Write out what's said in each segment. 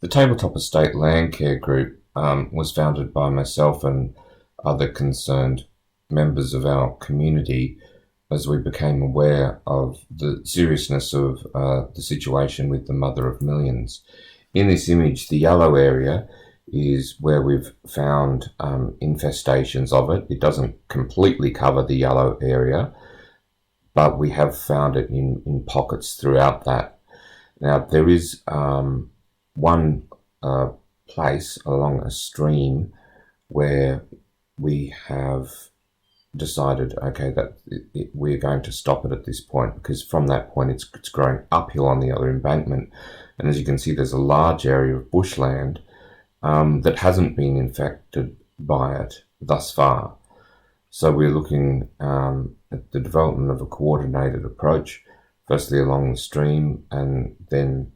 The Tabletop Estate Land Care Group was founded by myself and other concerned members of our community as we became aware of the seriousness of the situation with the mother of millions. In this image, the yellow area is where we've found infestations of it. It doesn't completely cover the yellow area, but we have found it in pockets throughout that. Now, there is one place along a stream where we have decided, okay, that we're going to stop it at this point, because from that point it's growing uphill on the other embankment. And as you can see, there's a large area of bushland that hasn't been infected by it thus far. So we're looking at the development of a coordinated approach, firstly along the stream and then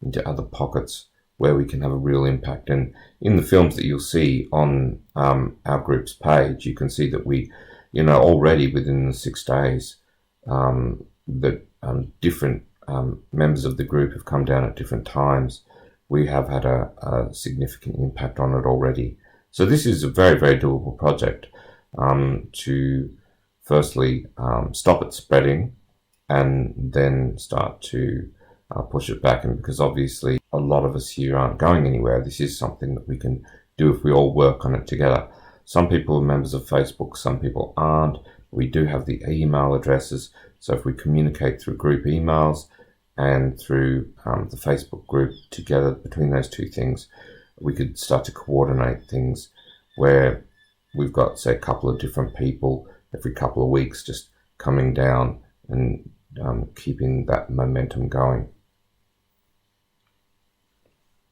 into other pockets where we can have a real impact. And in the films that you'll see on our group's page, you can see that we, already within the 6 days, that different members of the group have come down at different times. We have had a significant impact on it already. So this is a very, very doable project to firstly stop it spreading and then start to push it back. And because obviously a lot of us here aren't going anywhere, this is something that we can do if we all work on it together. Some people are members of Facebook, some people aren't. We do have the email addresses, so if we communicate through group emails and through the Facebook group together, between those two things, we could start to coordinate things where we've got, say, a couple of different people every couple of weeks just coming down and keeping that momentum going.